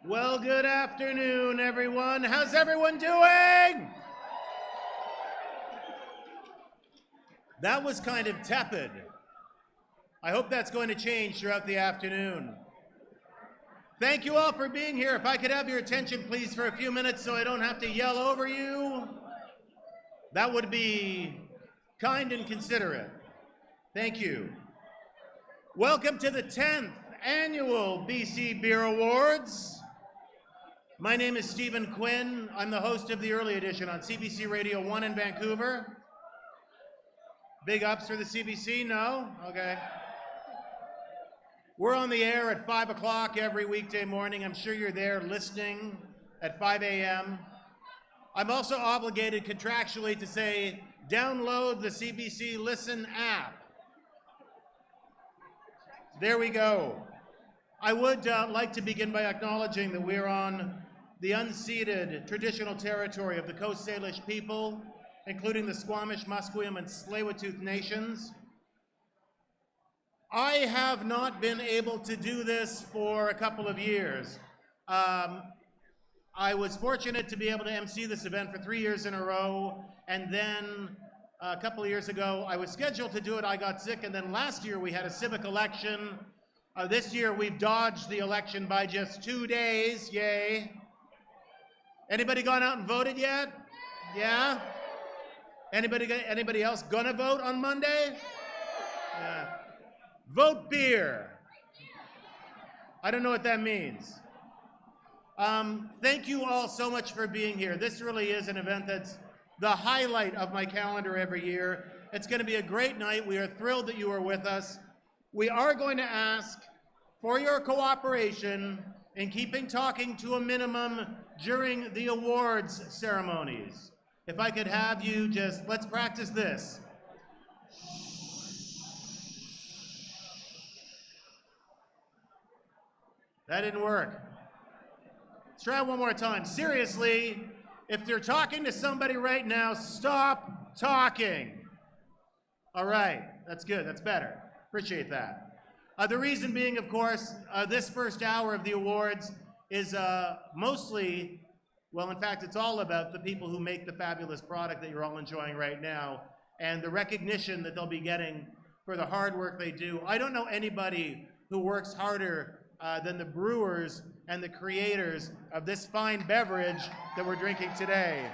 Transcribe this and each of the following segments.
Well, good afternoon, everyone. How's everyone doing? That was kind of tepid. I hope that's going to change throughout the afternoon. Thank you all for being here. If I could have your attention, please, for a few minutes so I don't have to yell over you. That would be kind and considerate. Thank you. Welcome to the 10th annual BC Beer Awards. My name is Stephen Quinn. I'm the host of the early edition on CBC Radio 1 in Vancouver. Big ups for the CBC? No? Okay. We're on the air at 5 o'clock every weekday morning. I'm sure you're there listening at 5 a.m. I'm also obligated contractually to say, download the CBC Listen app. There we go. I would like to begin by acknowledging that we're on the unceded traditional territory of the Coast Salish people, including the Squamish, Musqueam, and Tsleil-Waututh nations. I have not been able to do this for a couple of years. I was fortunate to be able to MC this event for 3 years in a row, and then a couple of years ago, I was scheduled to do it, I got sick, and then last year we had a civic election. This year we've dodged the election by just 2 days, yay. Anybody gone out and voted yet? Yeah? Anybody else gonna vote on Monday? Yeah. Vote beer. I don't know what that means. Thank you all so much for being here. This really is an event that's the highlight of my calendar every year. It's going to be a great night. We are thrilled that you are with us. We are going to ask for your cooperation in keeping talking to a minimum during the awards ceremonies. If I could have you just, let's practice this. That didn't work. Let's try it one more time. Seriously, if you're talking to somebody right now, stop talking. All right, that's good, that's better. Appreciate that. The reason being, of course, this first hour of the awards is mostly, well, in fact, it's all about the people who make the fabulous product that you're all enjoying right now and the recognition that they'll be getting for the hard work they do. I don't know anybody who works harder than the brewers and the creators of this fine beverage that we're drinking today.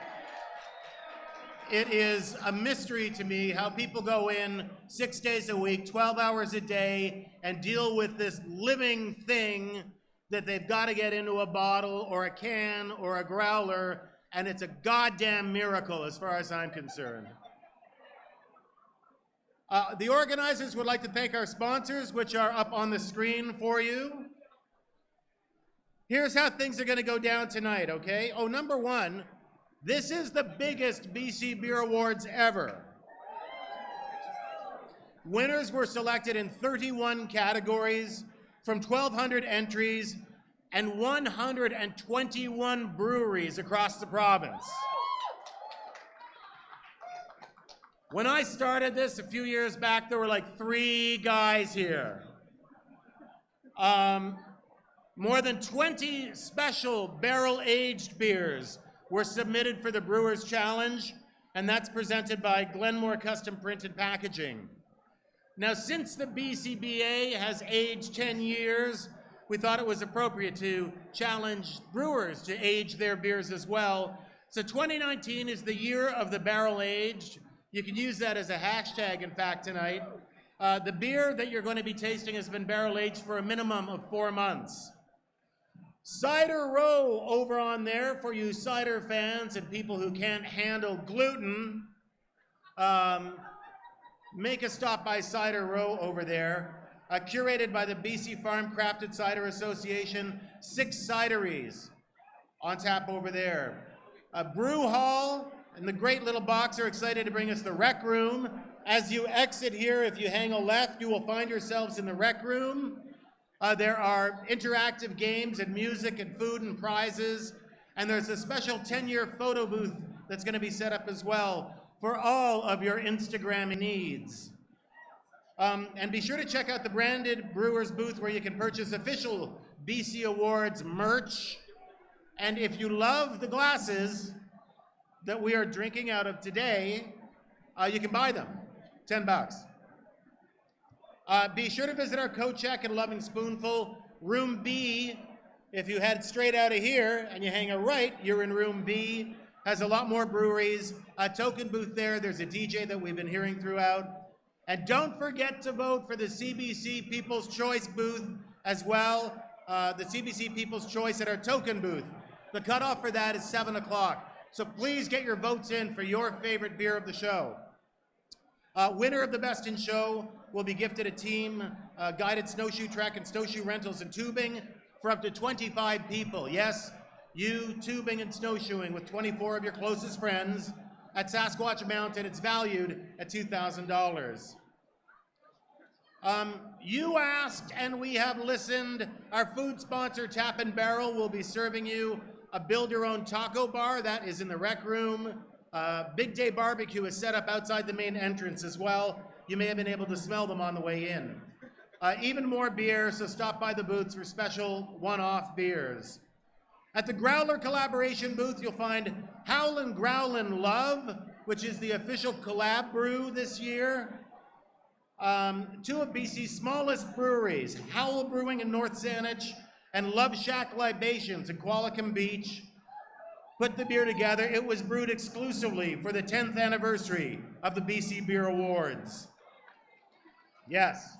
It is a mystery to me how people go in 6 days a week, 12 hours a day, and deal with this living thing that they've got to get into a bottle or a can or a growler, and it's a goddamn miracle as far as I'm concerned. The organizers would like to thank our sponsors, which are up on the screen for you. Here's how things are going to go down tonight, okay? Oh, number one, this is the biggest BC Beer Awards ever. Winners were selected in 31 categories from 1,200 entries and 121 breweries across the province. When I started this a few years back, there were like 3 guys here. More than 20 special barrel-aged beers were submitted for the Brewers Challenge, and that's presented by Glenmore Custom Printed Packaging. Now, since the BCBA has aged 10 years, we thought it was appropriate to challenge brewers to age their beers as well. So 2019 is the year of the barrel-aged. You can use that as a hashtag, in fact, tonight. The beer that you're going to be tasting has been barrel-aged for a minimum of 4 months. Cider Row over on there for you cider fans and people who can't handle gluten. Make a stop by Cider Row over there. Curated by the BC Farm Crafted Cider Association, 6 cideries on tap over there. Brew Hall and the great little box are excited to bring us the Rec Room. As you exit here, if you hang a left, you will find yourselves in the Rec Room. There are interactive games and music and food and prizes, and there's a special 10-year photo booth that's going to be set up as well for all of your Instagram needs. And be sure to check out the Branded Brewers booth where you can purchase official BC Awards merch And if you love the glasses that we are drinking out of today, you can buy them, $10. Be sure to visit our coat check at Loving Spoonful, Room B. If you head straight out of here and you hang a right, you're in Room B. Has a lot more breweries. A token booth there. There's a DJ that we've been hearing throughout. And don't forget to vote for the CBC People's Choice booth as well. The CBC People's Choice at our token booth. The cutoff for that is 7 o'clock. So please get your votes in for your favorite beer of the show. Winner of the Best in Show will be gifted a team guided snowshoe trek and snowshoe rentals and tubing for up to 25 people. Yes, you tubing and snowshoeing with 24 of your closest friends at Sasquatch Mountain. It's valued at $2,000. You asked and we have listened. Our food sponsor, Tap and Barrel, will be serving you a build-your-own taco bar. That is in the rec room. Big Day Barbecue is set up outside the main entrance as well. You may have been able to smell them on the way in. Even more beer, so stop by the booths for special one-off beers. At the Growler Collaboration booth, you'll find Howlin' Growlin' Love, which is the official collab brew this year. Two of BC's smallest breweries, Howl Brewing in North Saanich and Love Shack Libations in Qualicum Beach, put the beer together. It was brewed exclusively for the 10th anniversary of the BC Beer Awards. Yes.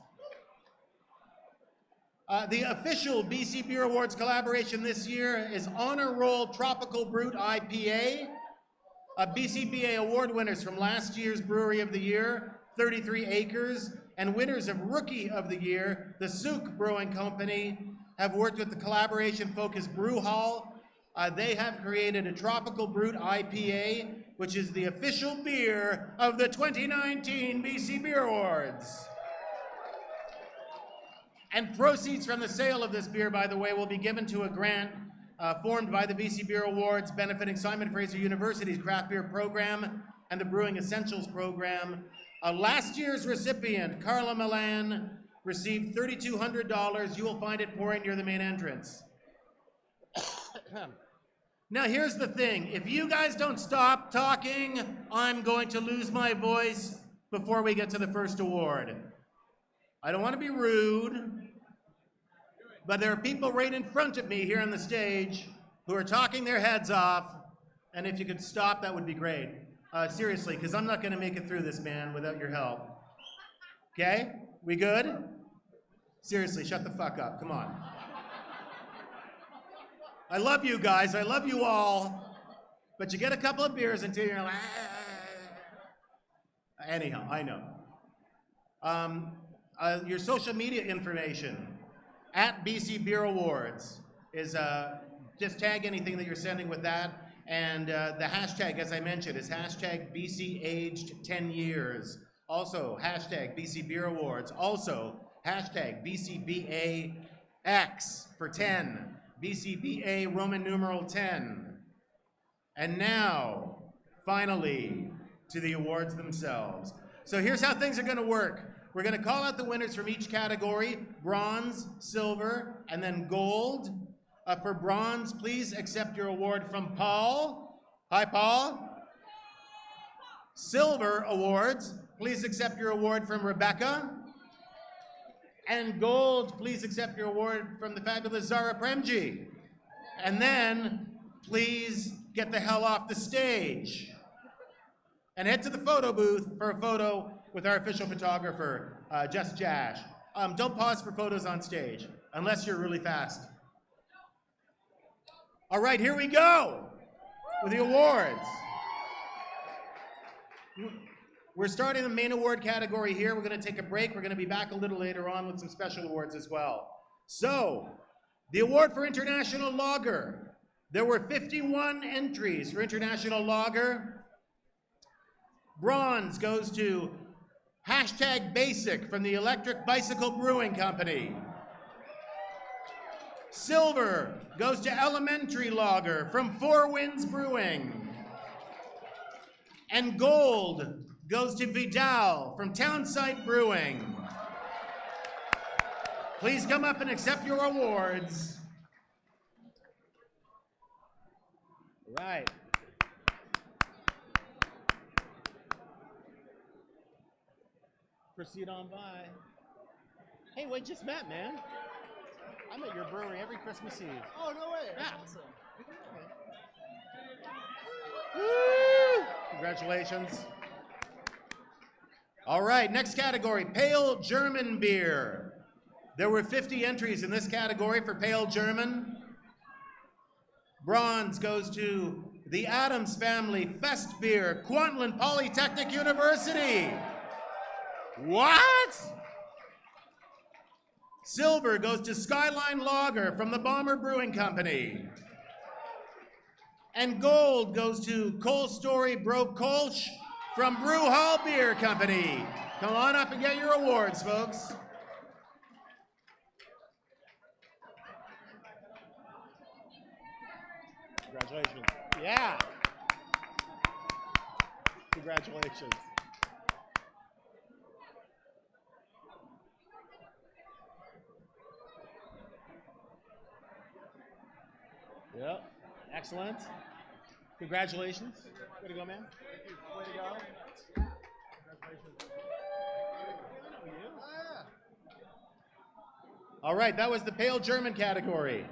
The official BC Beer Awards collaboration this year is Honor Roll Tropical Brute IPA. BCBA award winners from last year's Brewery of the Year, 33 Acres, and winners of Rookie of the Year, the Souk Brewing Company, have worked with the collaboration-focused Brew Hall. They have created a Tropical Brute IPA, which is the official beer of the 2019 BC Beer Awards. And proceeds from the sale of this beer, by the way, will be given to a grant formed by the BC Beer Awards, benefiting Simon Fraser University's craft beer program and the Brewing Essentials program. Last year's recipient, Carla Milan, received $3,200. You will find it pouring near the main entrance. Now here's the thing. If you guys don't stop talking, I'm going to lose my voice before we get to the first award. I don't want to be rude, but there are people right in front of me here on the stage who are talking their heads off, and if you could stop, that would be great. Seriously, because I'm not going to make it through this, man, without your help. Okay? We good? Seriously, shut the fuck up. Come on. I love you guys. I love you all. But you get a couple of beers until you're like, Anyhow, I know. Your social media information at BC Beer Awards is just tag anything that you're sending with that. And the hashtag, as I mentioned, is hashtag BC Aged 10 Years. Also, hashtag BC Beer Awards. Also, hashtag BCBA X for 10. BCBA Roman numeral 10. And now, finally, to the awards themselves. So here's how things are going to work. We're going to call out the winners from each category: bronze, silver, and then gold. For bronze, please accept your award from Paul. Hi, Paul. Silver awards, please accept your award from Rebecca. And gold, please accept your award from the fabulous Zara Premji. And then, please get the hell off the stage and head to the photo booth for a photo with our official photographer, Just Jash. Don't pause for photos on stage, unless you're really fast. All right, here we go with the awards. We're starting the main award category here. We're going to take a break. We're going to be back a little later on with some special awards as well. So, the award for International Lager. There were 51 entries for International Lager. Bronze goes to hashtag Basic from the Electric Bicycle Brewing Company. Silver goes to Elementary Lager from Four Winds Brewing. And gold goes to Vidal from Townsite Brewing. Please come up and accept your awards. Right. Proceed on by. Hey, we just met, man. I'm at your brewery every Christmas Eve. Oh, no way. That's Yeah. awesome. Woo! Congratulations. All right, next category, Pale German Beer. There were 50 entries in this category for Pale German. Bronze goes to the Adams Family Fest Beer, Quinn Polytechnic University. What? Silver goes to Skyline Lager from the Bomber Brewing Company. And gold goes to Cole Story Broke Kolsch from Brew Hall Beer Company. Come on up and get your awards, folks. Congratulations. Yeah. Congratulations. Yep. Excellent. Congratulations. Way to go, man. Way to go. Congratulations. All right, that was the Pale German category.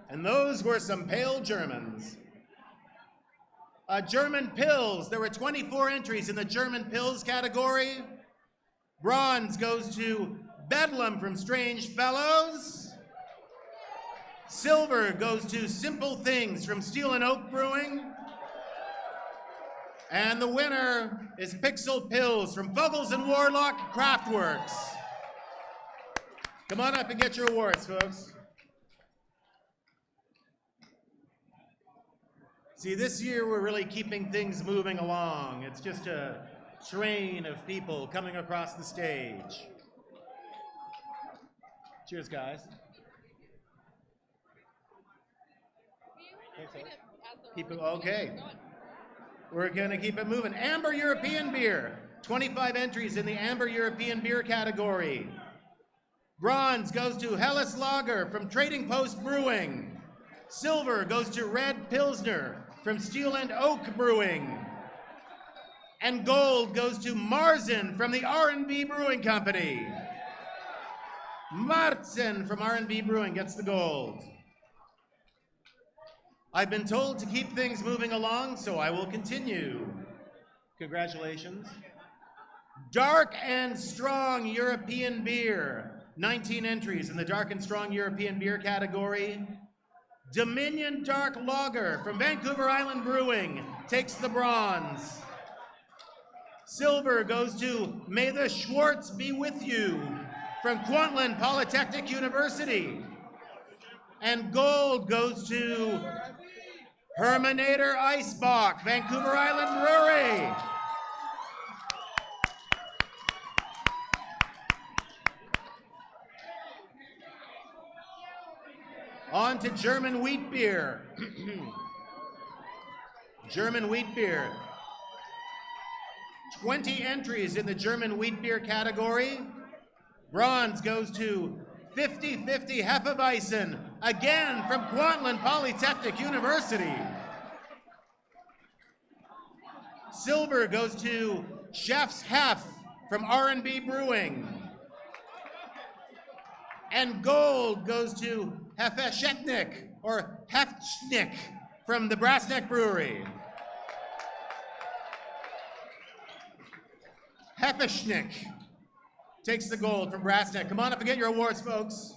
And those were some Pale Germans. German Pills. There were 24 entries in the German Pills category. Bronze goes to Bedlam from Strange Fellows. Silver goes to Simple Things from Steel and Oak Brewing. And the winner is Pixel Pills from Fuggles and Warlock Craftworks. Come on up and get your awards, folks. See, this year we're really keeping things moving along. It's just a train of people coming across the stage. Cheers, guys. Keep it, okay. We're gonna keep it moving. Amber European Beer. 25 entries in the Amber European Beer category. Bronze goes to Helles Lager from Trading Post Brewing. Silver goes to Red Pilsner from Steel and Oak Brewing. And gold goes to Marzen from the R&B Brewing Company. Marzen from R&B Brewing gets the gold. I've been told to keep things moving along, so I will continue. Congratulations. Dark and Strong European Beer. 19 entries in the Dark and Strong European Beer category. Dominion Dark Lager from Vancouver Island Brewing takes the bronze. Silver goes to May the Schwartz Be With You from Quinn Polytechnic University. And gold goes to Herminator Icebox, Vancouver Island Brewery. On to German Wheat Beer. German Wheat Beer. 20 entries in the German Wheat Beer category. Bronze goes to 50-50 Hefeweizen, again from Quinn Polytechnic University. Silver goes to Chef's Hef from R&B Brewing. And gold goes to Hefeschnick, or Hefschnick, from the Brassneck Brewery. Hefeschnick takes the gold from Brassneck. Come on up and get your awards, folks.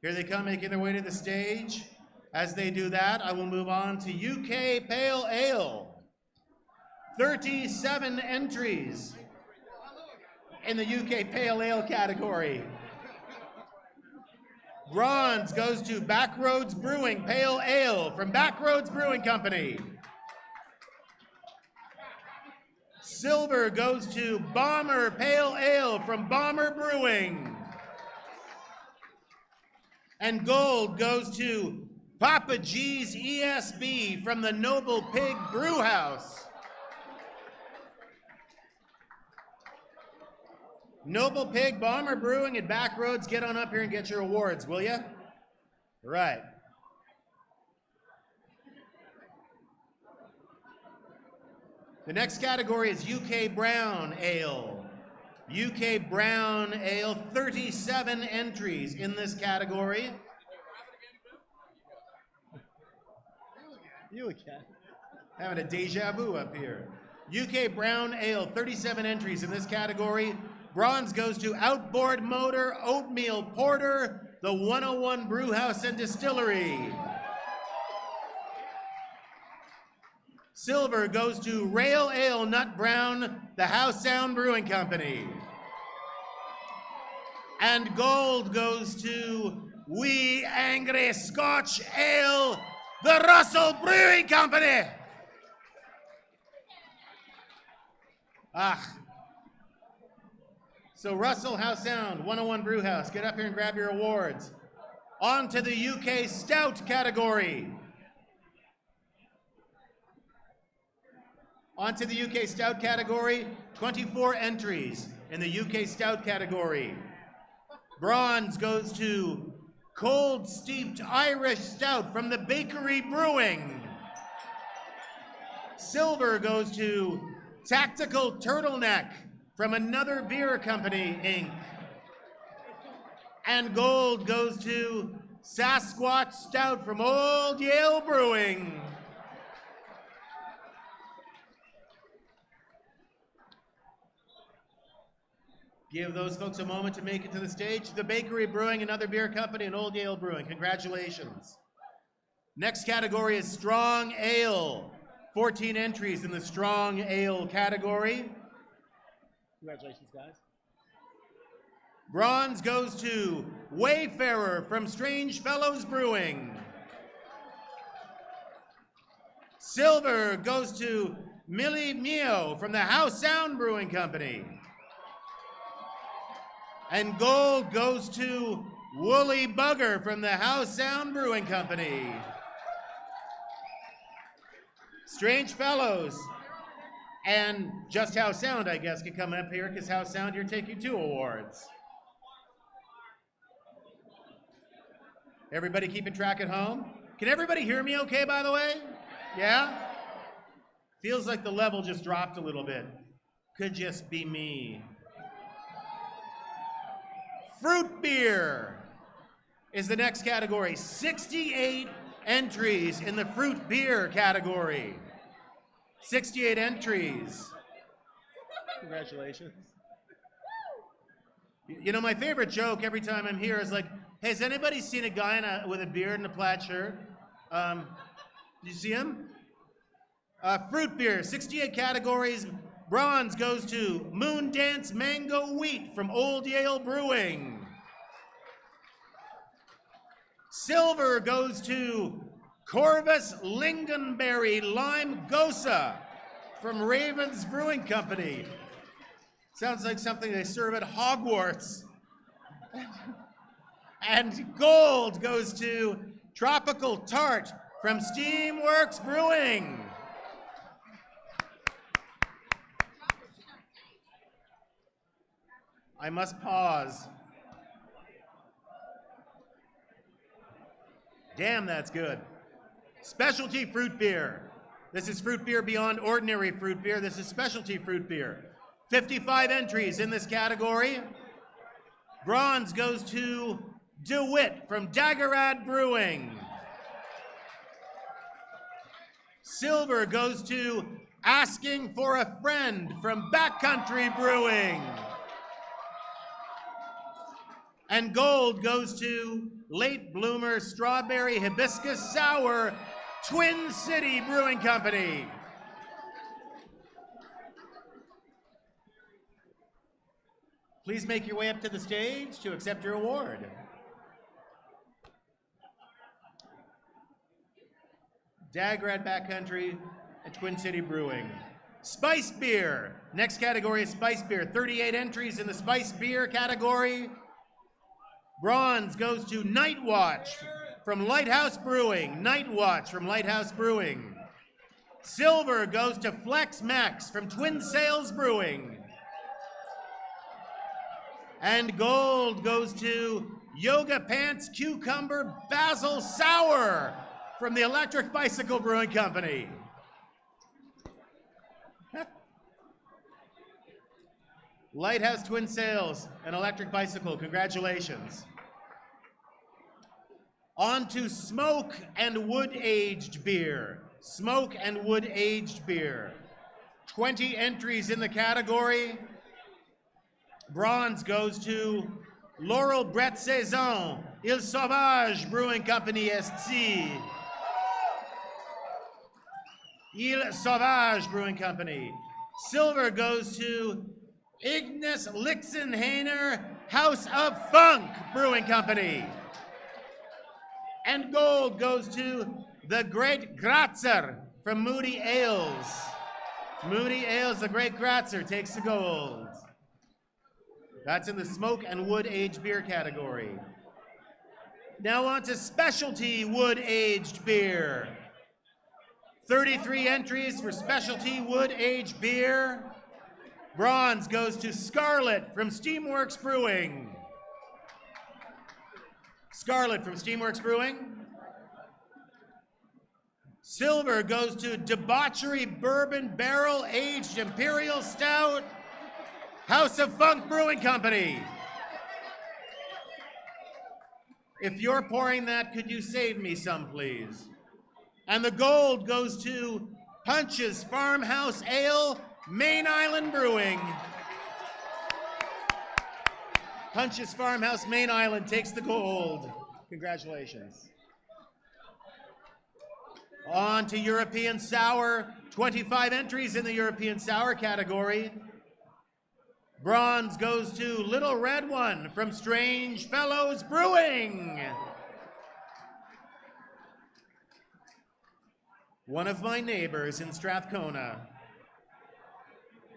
Here they come, making their way to the stage. As they do that, I will move on to UK Pale Ale. 37 entries in the UK Pale Ale category. Bronze goes to Backroads Brewing Pale Ale from Backroads Brewing Company. Silver goes to Bomber Pale Ale from Bomber Brewing. And gold goes to Papa G's ESB from the Noble Pig Brewhouse. Noble Pig, Bomber Brewing, and Backroads, get on up here and get your awards, will ya? Right. The next category is UK Brown Ale. UK Brown Ale, 37 entries in this category. You again. Having a deja vu up here. UK Brown Ale, 37 entries in this category. Bronze goes to Outboard Motor Oatmeal Porter, the 101 Brewhouse and Distillery. Silver goes to Rail Ale Nut Brown, the House Sound Brewing Company. And gold goes to Wee Angry Scotch Ale, the Russell Brewing Company. So Russell, House Sound, 101 Brewhouse, get up here and grab your awards. On to the UK Stout category. On to the UK Stout category, 24 entries in the UK Stout category. Bronze goes to Cold Steeped Irish Stout from the Bakery Brewing. Silver goes to Tactical Turtleneck from Another Beer Company, Inc. And gold goes to Sasquatch Stout from Old Yale Brewing. Give those folks a moment to make it to the stage. The Bakery Brewing, Another Beer Company, and Old Yale Brewing. Congratulations. Next category is Strong Ale. 14 entries in the Strong Ale category. Congratulations, guys. Bronze goes to Wayfarer from Strange Fellows Brewing. Silver goes to Millie Mio from the House Sound Brewing Company. And gold goes to Woolly Bugger from the House Sound Brewing Company. Strange Fellows and Just House Sound, I guess, can come up here because House Sound here take you 2 awards. Everybody keeping track at home? Can everybody hear me okay, by the way? Yeah? Feels like the level just dropped a little bit. Could just be me. Fruit beer is the next category. 68 entries in the fruit beer category. 68 entries. Congratulations. You know, my favorite joke every time I'm here is like, hey, has anybody seen a guy with a beard and a plaid shirt? Did you see him? Fruit beer, 68 categories. Bronze goes to Moon Dance Mango Wheat from Old Yale Brewing. Silver goes to Corvus Lingonberry Lime Gosa from Ravens Brewing Company. Sounds like something they serve at Hogwarts. And gold goes to Tropical Tart from Steamworks Brewing. I must pause. Damn, that's good. Specialty fruit beer. This is fruit beer beyond ordinary fruit beer. This is specialty fruit beer. 55 entries in this category. Bronze goes to DeWitt from Daggerad Brewing. Silver goes to Asking for a Friend from Backcountry Brewing. And gold goes to Late Bloomer Strawberry Hibiscus Sour, Twin City Brewing Company. Please make your way up to the stage to accept your award. Daggerad Backcountry and Twin City Brewing. Spice beer. Next category is spice beer. 38 entries in the spice beer category. Bronze goes to Night Watch from Lighthouse Brewing. Night Watch from Lighthouse Brewing. Silver goes to Flex Max from Twin Sails Brewing. And gold goes to Yoga Pants Cucumber Basil Sour from the Electric Bicycle Brewing Company. Lighthouse Twin Sails, an electric bicycle. Congratulations. On to smoke and wood-aged beer. Smoke and wood-aged beer. 20 entries in the category. Bronze goes to Laurel Brett Saison, Il Sauvage Brewing Company SC. Il Sauvage Brewing Company. Silver goes to Ignis Lixenhainer House of Funk Brewing Company. And gold goes to the Great Grazer from Moody Ales. Moody Ales, the Great Grazer, takes the gold. That's in the smoke and wood-aged beer category. Now on to specialty wood-aged beer. 33 entries for specialty wood-aged beer. Bronze goes to Scarlet from Steamworks Brewing. Scarlet from Steamworks Brewing. Silver goes to Debauchery Bourbon Barrel Aged Imperial Stout, House of Funk Brewing Company. If you're pouring that, could you save me some, please? And the gold goes to Punch's Farmhouse Ale, Main Island Brewing. Punch's Farmhouse, Main Island takes the gold. Congratulations. On to European Sour. 25 entries in the European Sour category. Bronze goes to Little Red One from Strange Fellows Brewing. One of my neighbors in Strathcona.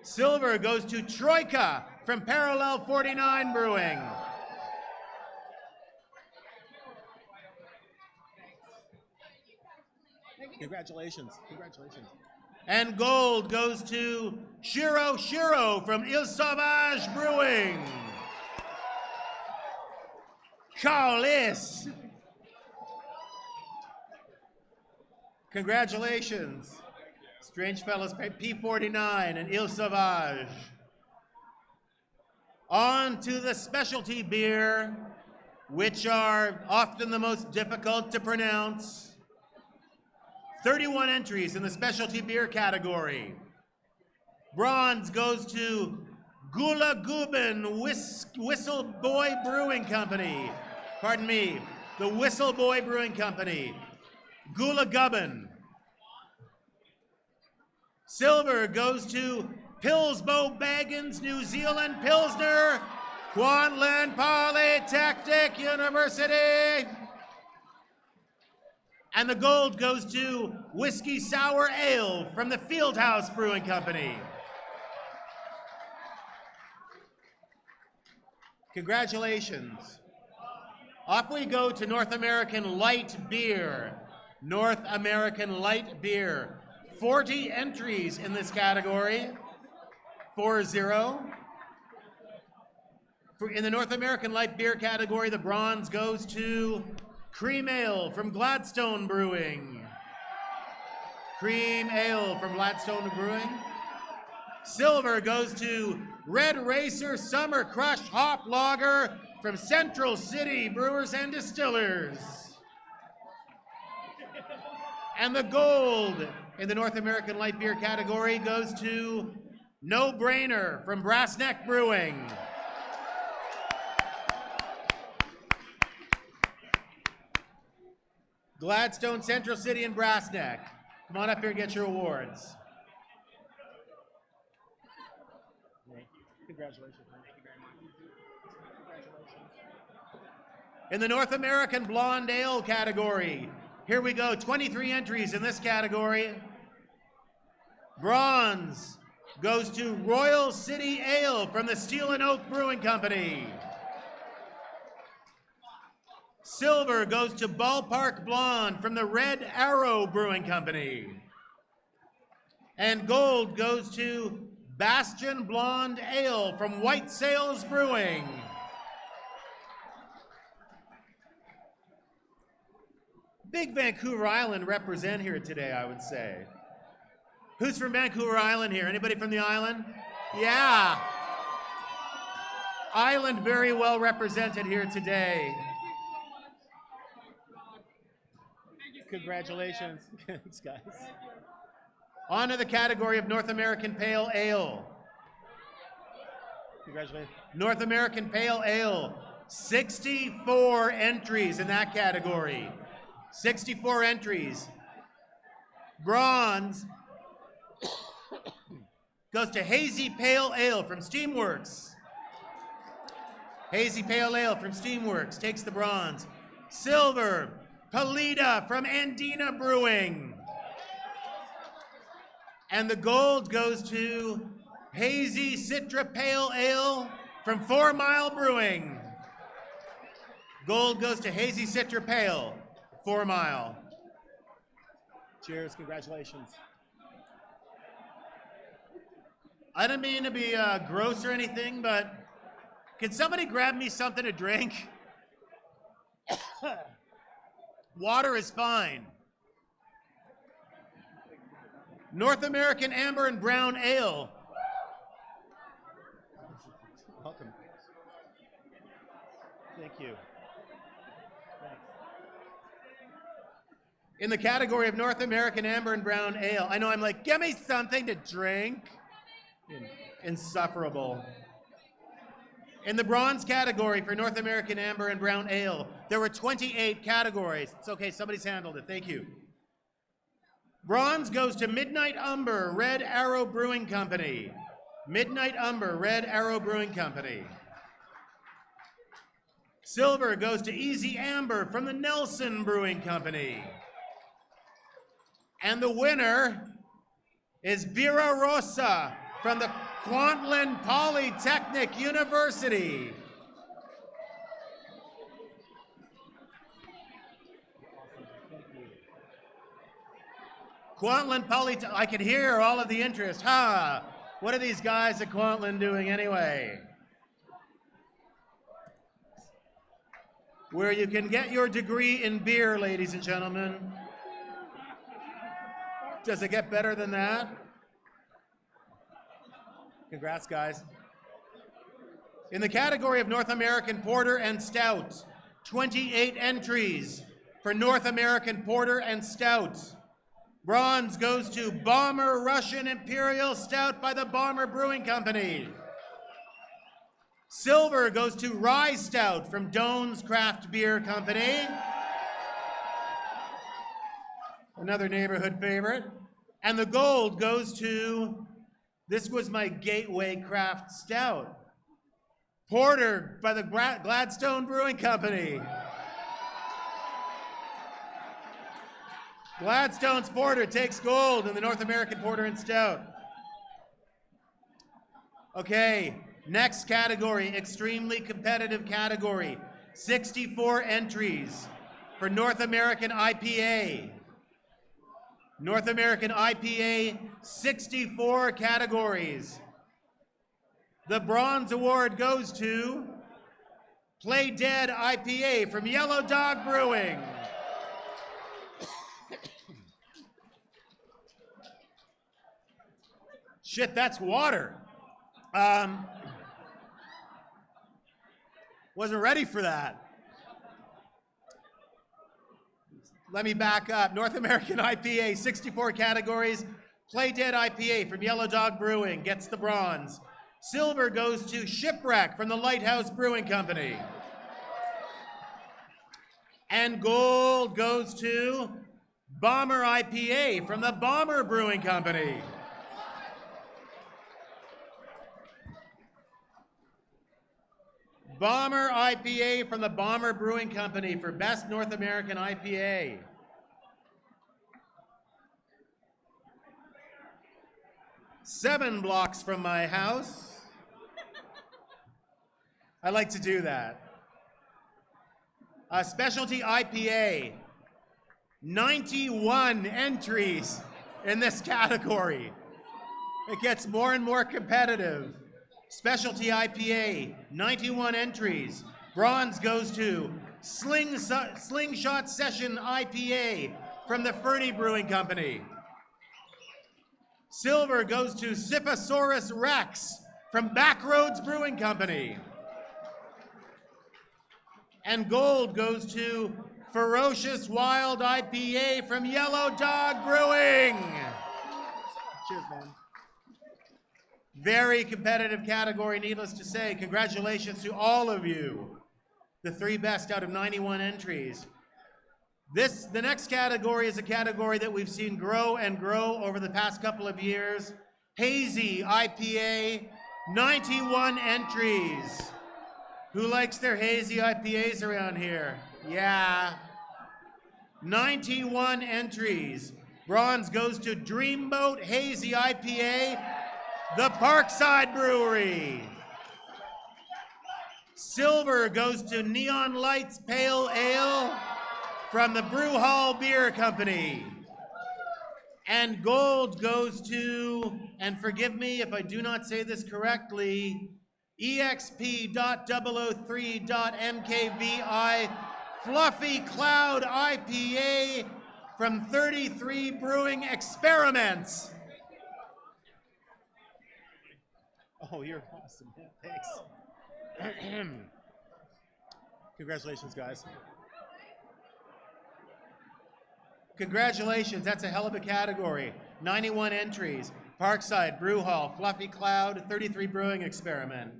Silver goes to Troika from Parallel 49 Brewing. Congratulations. Congratulations. And gold goes to Shiro Shiro from Il Sauvage Brewing. Carlis. Congratulations. Strange Fellows P49 and Il Sauvage. On to the specialty beer, which are often the most difficult to pronounce. 31 entries in the specialty beer category. Bronze goes to Gula Guben Whistle Boy Brewing Company. Pardon me, the Whistle Boy Brewing Company. Gula Guben. Silver goes to Pillsbow Baggins New Zealand Pilsner, Kwantlen Polytechnic University. And the gold goes to Whiskey Sour Ale from the Fieldhouse Brewing Company. Congratulations. Off we go to North American Light Beer. North American Light Beer. 40 entries in this category. 4-0. In the North American Light Beer category, the bronze goes to Cream Ale from Gladstone Brewing. Cream Ale from Gladstone Brewing. Silver goes to Red Racer Summer Crush Hop Lager from Central City Brewers and Distillers. And the gold in the North American Light Beer category goes to No Brainer from Brass Neck Brewing. Gladstone, Central City, and Brass Neck. Come on up here and get your awards. Congratulations. Thank you very much. Congratulations. In the North American Blonde Ale category, here we go, 23 entries in this category. Bronze goes to Royal City Ale from the Steel and Oak Brewing Company. Silver goes to Ballpark Blonde from the Red Arrow Brewing Company. And gold goes to Bastion Blonde Ale from White Sails Brewing. Big Vancouver Island represent here today, I would say. Who's from Vancouver Island here? Anybody from the island? Yeah. Island very well represented here today. Congratulations. Thanks, guys. On to the category of North American Pale Ale. Congratulations. North American Pale Ale, 64 entries in that category. 64 entries. Bronze goes to Hazy Pale Ale from Steamworks. Hazy Pale Ale from Steamworks takes the bronze. Silver, Palita from Andina Brewing. And the gold goes to Hazy Citra Pale Ale from 4 Mile Brewing. Gold goes to Hazy Citra Pale, 4 Mile. Cheers. Congratulations. I don't mean to be gross or anything, but can somebody grab me something to drink? Water is fine. North American Amber and Brown Ale. Welcome. Thank you. In the category of North American Amber and Brown Ale. I know I'm like, give me something to drink. Insufferable. In the bronze category for North American Amber and Brown Ale, there were 28 categories. It's okay, somebody's handled it. Thank you. Bronze goes to Midnight Umber, Red Arrow Brewing Company. Midnight Umber, Red Arrow Brewing Company. Silver goes to Easy Amber from the Nelson Brewing Company. And the winner is Bira Rosa from the Kwantlen Polytechnic University. Kwantlen Polytechnic, I can hear all of the interest. What are these guys at Kwantlen doing anyway? Where you can get your degree in beer, ladies and gentlemen. Does it get better than that? Congrats, guys. In the category of North American Porter and Stout, 28 entries for North American Porter and Stout. Bronze goes to Bomber Russian Imperial Stout by the Bomber Brewing Company. Silver goes to Rye Stout from Doan's Craft Beer Company. Another neighborhood favorite. And the gold goes to, this was my gateway craft stout, Porter by the Gladstone Brewing Company. Gladstone's Porter takes gold in the North American Porter and Stout. Okay, next category, extremely competitive category. 64 entries for North American IPA. North American IPA, 64 categories. The bronze award goes to Play Dead IPA from Yellow Dog Brewing. Shit, that's water. Wasn't ready for that. Let me back up. North American IPA, 64 categories. Play Dead IPA from Yellow Dog Brewing gets the bronze. Silver goes to Shipwreck from the Lighthouse Brewing Company. And gold goes to Bomber IPA from the Bomber Brewing Company. Bomber IPA from the Bomber Brewing Company for Best North American IPA. Seven blocks from my house. I like to do that. A specialty IPA. 91 entries in this category. It gets more and more competitive. Specialty IPA, 91 entries. Bronze goes to Slingshot Session IPA from the Fernie Brewing Company. Silver goes to Siposaurus Rex from Backroads Brewing Company. And gold goes to Ferocious Wild IPA from Yellow Dog Brewing. Cheers, man. Very competitive category, needless to say. Congratulations to all of you. The 3 best out of 91 entries. The next category is a category that we've seen grow and grow over the past couple of years. Hazy IPA, 91 entries. Who likes their hazy IPAs around here? Yeah. 91 entries. Bronze goes to Dreamboat Hazy IPA, the Parkside Brewery. Silver goes to Neon Lights Pale Ale from the Brew Hall Beer Company. And gold goes to, and forgive me if I do not say this correctly, exp.003.mkvi Fluffy Cloud IPA from 33 Brewing Experiments. Oh, you're awesome. Thanks. Congratulations, guys. Congratulations, that's a hell of a category. 91 entries. Parkside, Brew Hall, Fluffy Cloud, 33 Brewing Experiment.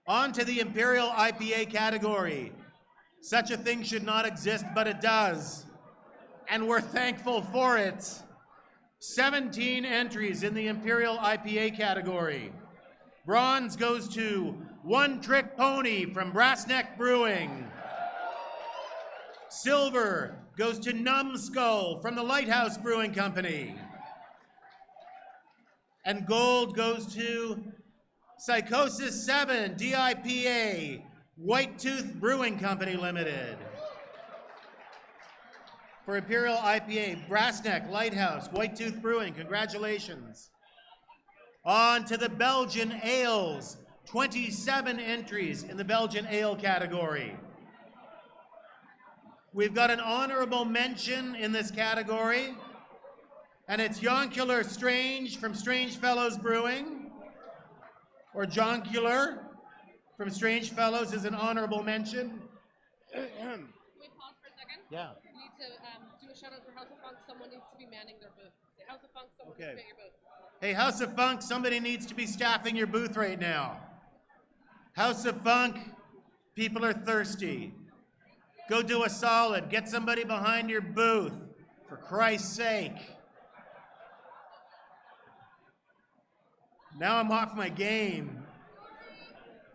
On to the Imperial IPA category. Such a thing should not exist, but it does. And we're thankful for it. 17 entries in the Imperial IPA category. Bronze goes to One Trick Pony from Brassneck Brewing. Silver goes to Numbskull from the Lighthouse Brewing Company. And gold goes to Psychosis 7 DIPA, White Tooth Brewing Company Limited. For Imperial IPA, Brassneck, Lighthouse, White Tooth Brewing, congratulations. On to the Belgian Ales, 27 entries in the Belgian Ale category. We've got an honorable mention in this category, and it's Joncular Strange from Strange Fellows Brewing, or Joncular from Strange Fellows is an honorable mention. Can we pause for a second? Yeah. We need to do a shout out for House of Funk. Someone needs to be manning their booth. Say House of Funk, someone needs to be at your booth. Hey, House of Funk, somebody needs to be staffing your booth right now. House of Funk, people are thirsty. Go do a solid. Get somebody behind your booth, for Christ's sake. Now I'm off my game.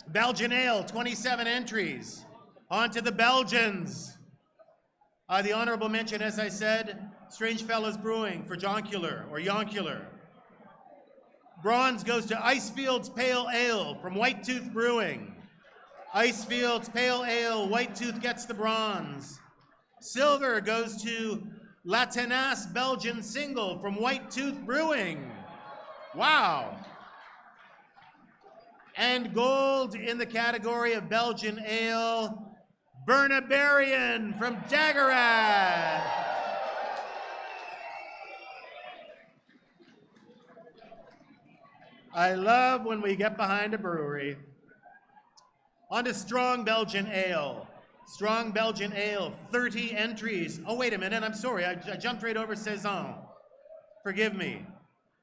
Belgian Ale, 27 entries. On to the Belgians. The honorable mention, as I said, Strange Fellows Brewing for Joncular, or Joncular. Bronze goes to Icefields Pale Ale from White Tooth Brewing. Icefields Pale Ale, White Tooth gets the bronze. Silver goes to La Tenace Belgian Single from White Tooth Brewing. Wow. And gold in the category of Belgian Ale, Bernabarian from Daggerad. I love when we get behind a brewery. On to Strong Belgian Ale. Strong Belgian Ale, 30 entries. Oh, wait a minute, I'm sorry, I jumped right over Saison. Forgive me.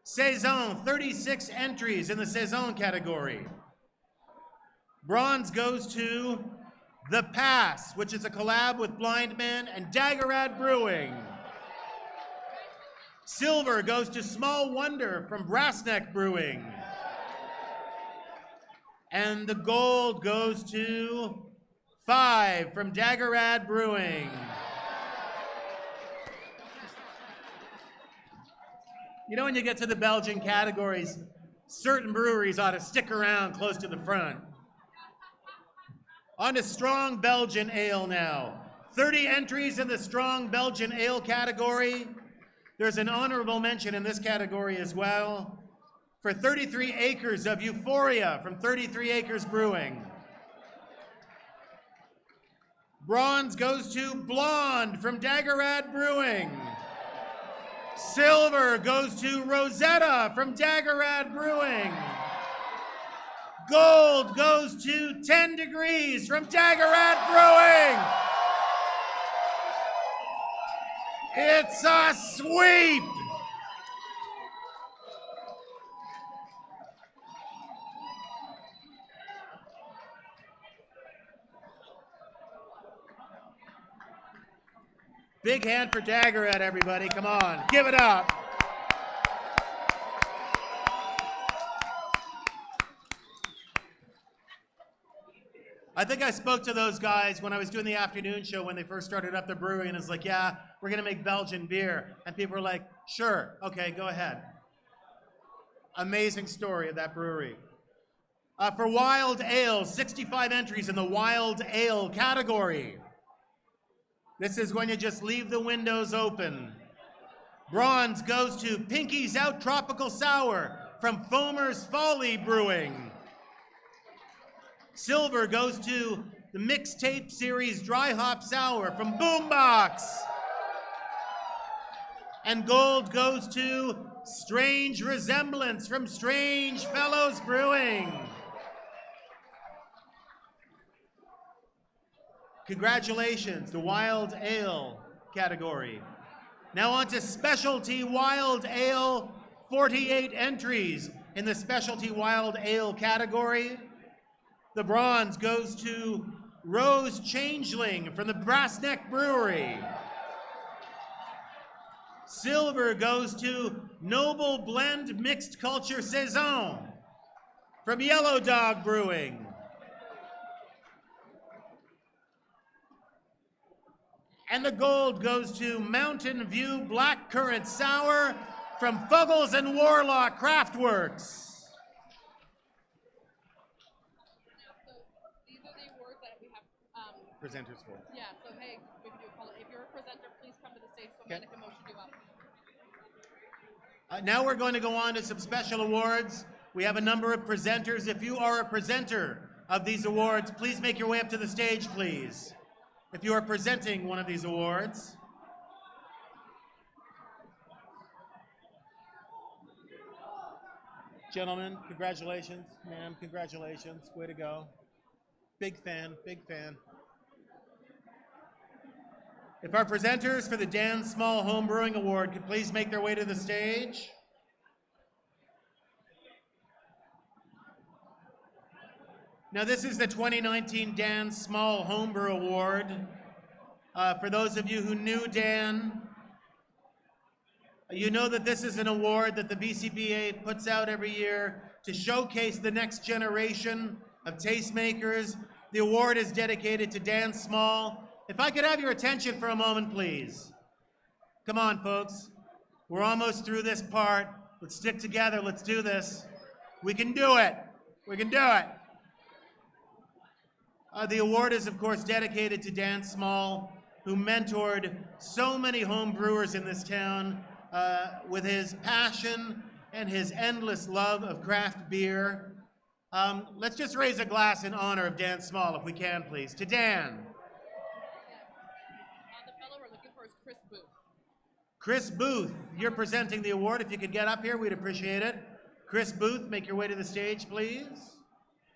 Saison, 36 entries in the Saison category. Bronze goes to The Pass, which is a collab with Blind Man and Daggerad Brewing. Silver goes to Small Wonder from Brassneck Brewing. And the gold goes to 5 from Daggerad Brewing. You know, when you get to the Belgian categories, certain breweries ought to stick around close to the front. On to Strong Belgian Ale now. 30 entries in the Strong Belgian Ale category. There's an honorable mention in this category as well for 33 Acres of Euphoria from 33 Acres Brewing. Bronze goes to Blonde from Daggerad Brewing. Silver goes to Rosetta from Daggerad Brewing. Gold goes to 10 Degrees from Daggerat Brewing. It's a sweep. Big hand for Daggerat, everybody. Come on, give it up. I think I spoke to those guys when I was doing the afternoon show when they first started up the brewery, and it's like, yeah, we're gonna make Belgian beer. And people were like, sure, okay, go ahead. Amazing story of that brewery. For Wild Ale, 65 entries in the Wild Ale category. This is when you just leave the windows open. Bronze goes to Pinky's Out Tropical Sour from Foamer's Folly Brewing. Silver goes to the Mixtape Series Dry Hop Sour from Boombox. And gold goes to Strange Resemblance from Strange Fellows Brewing. Congratulations, the Wild Ale category. Now on to Specialty Wild Ale, 48 entries in the Specialty Wild Ale category. The bronze goes to Rose Changeling from the Brassneck Brewery. Silver goes to Noble Blend Mixed Culture Saison from Yellow Dog Brewing. And the gold goes to Mountain View Blackcurrant Sour from Fuggles and Warlock Craftworks. So these are the awards that we have. Presenters for. Yeah, so hey, we can do a call. If you're a presenter, please come to the stage so Okay. Manny can motion you up. Now we're going to go on to some special awards. We have a number of presenters. If you are a presenter of these awards, please make your way up to the stage, please. If you are presenting one of these awards. Gentlemen, congratulations. Ma'am, congratulations. Way to go. Big fan, big fan. If our presenters for the Dan Small Home Brewing Award could please make their way to the stage. Now this is the 2019 Dan Small Homebrew Award. For those of you who knew Dan, you know that this is an award that the BCBA puts out every year to showcase the next generation of tastemakers. The award is dedicated to Dan Small. If I could have your attention for a moment, please. Come on, folks. We're almost through this part. Let's stick together. Let's do this. We can do it. We can do it. The award is, of course, dedicated to Dan Small, who mentored so many home brewers in this town with his passion and his endless love of craft beer. Let's just raise a glass in honor of Dan Small, if we can, please. To Dan. The fellow we're looking for is Chris Booth. Chris Booth, you're presenting the award. If you could get up here, we'd appreciate it. Chris Booth, make your way to the stage, please.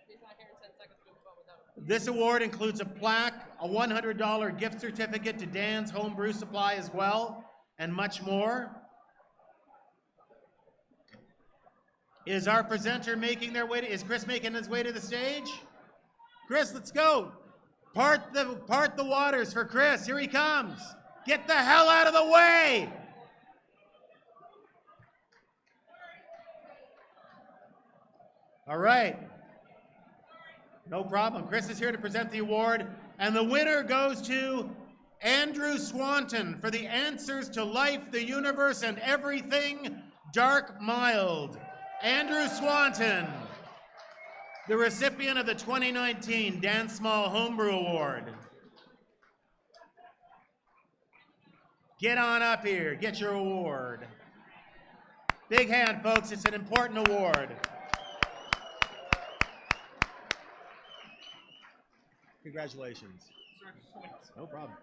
He's not here in 10 seconds to vote without him. This award includes a plaque, a $100 gift certificate to Dan's Home Brew Supply as well, and much more. Is our presenter making their way to, is Chris making his way to the stage? Chris, let's go. Part the waters for Chris. Here he comes. Get the hell out of the way. All right. No problem. Chris is here to present the award, and the winner goes to Andrew Swanton for the Answers to Life, the Universe, and Everything Dark Mild. Andrew Swanton, the recipient of the 2019 Dan Small Homebrew Award. Get on up here, get your award. Big hand, folks, it's an important award. Congratulations. No problem.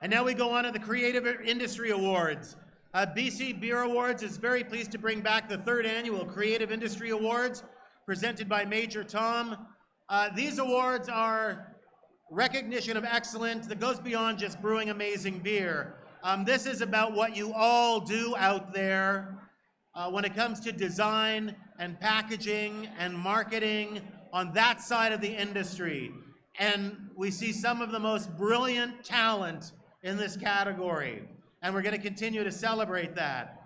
And now we go on to the Creative Industry Awards. BC Beer Awards is very pleased to bring back the third annual Creative Industry Awards. presented by Major Tom. These awards are recognition of excellence that goes beyond just brewing amazing beer. This is about what you all do out there when it comes to design and packaging and marketing on that side of the industry. And we see some of the most brilliant talent in this category, and we're going to continue to celebrate that.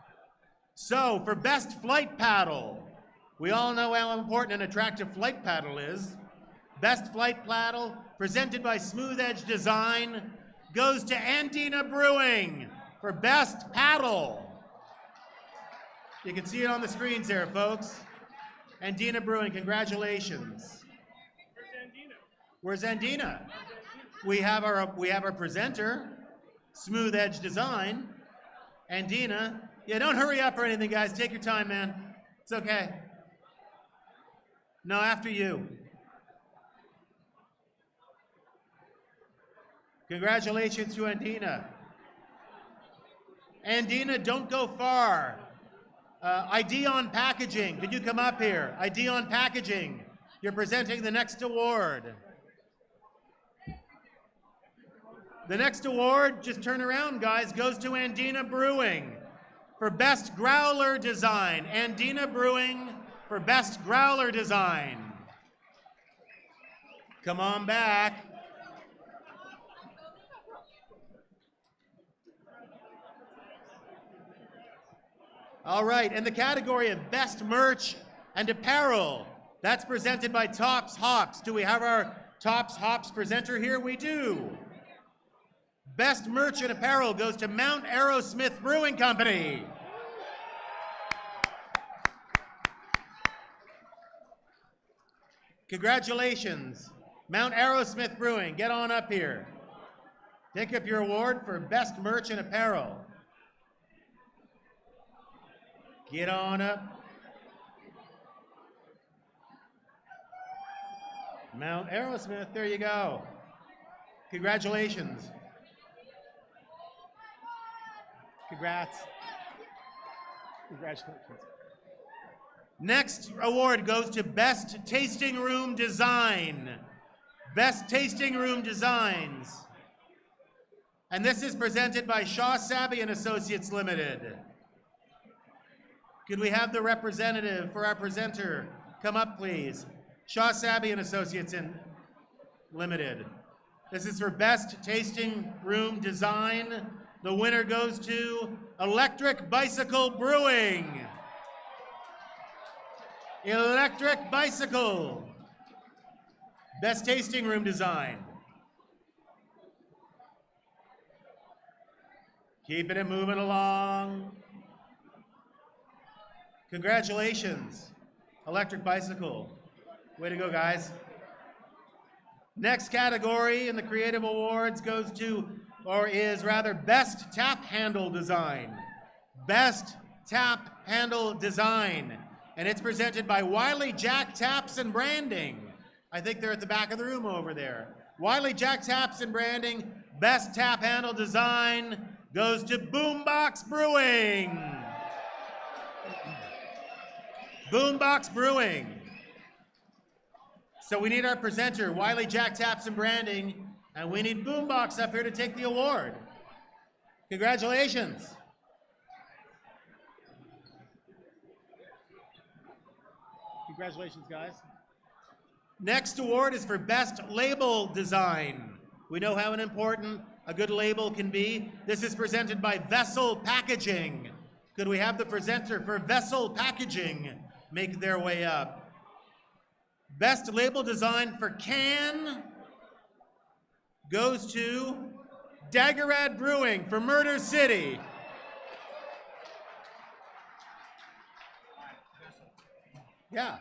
So for Best Flight Paddle, we all know how important an attractive flight paddle is. Best Flight Paddle, presented by Smooth Edge Design, goes to Andina Brewing for Best Paddle. You can see it on the screens there, folks. Andina Brewing, congratulations. Where's Andina? We have our presenter, Smooth Edge Design. Andina. Yeah, don't hurry up or anything, guys. Take your time, man. It's okay. No, after you. Congratulations to Andina. Andina, don't go far. ID on Packaging, could you come up here? ID on Packaging, you're presenting the next award. The next award, just turn around guys, goes to Andina Brewing for Best Growler Design. Andina Brewing for Best Growler Design. Come on back. All right, in the category of Best Merch and Apparel, that's presented by Tops Hops. Do we have our Tops Hops presenter here? We do. Best Merch and Apparel goes to Mount Arrowsmith Brewing Company. Congratulations, Mount Arrowsmith Brewing. Get on up here. Take up your award for Best Merch and Apparel. Get on up. Mount Arrowsmith, there you go. Congratulations. Congrats. Congratulations. Next award goes to Best Tasting Room Design. Best Tasting Room Designs. And this is presented by Shaw Sabby and Associates Limited. Could we have the representative for our presenter come up, please? Shaw Sabby and Associates Limited. This is for Best Tasting Room Design. The winner goes to Electric Bicycle Brewing. Electric Bicycle. Best Tasting Room Design. Keeping it moving along. Congratulations, Electric Bicycle. Way to go, guys. Next category in the Creative Awards goes to, or is rather, Best Tap Handle Design. Best Tap Handle Design. And it's presented by Wiley Jack Taps and Branding. I think they're at the back of the room over there. Wiley Jack Taps and Branding, Best Tap Handle Design goes to Boombox Brewing. Boombox Brewing. So we need our presenter, Wiley Jack Taps and Branding, and we need Boombox up here to take the award. Congratulations. Congratulations, guys. Next award is for Best Label Design. We know how important a good label can be. This is presented by Vessel Packaging. Could we have the presenter for Vessel Packaging make their way up? Best Label Design for Can goes to Daggerad Brewing for Murder City. Yeah.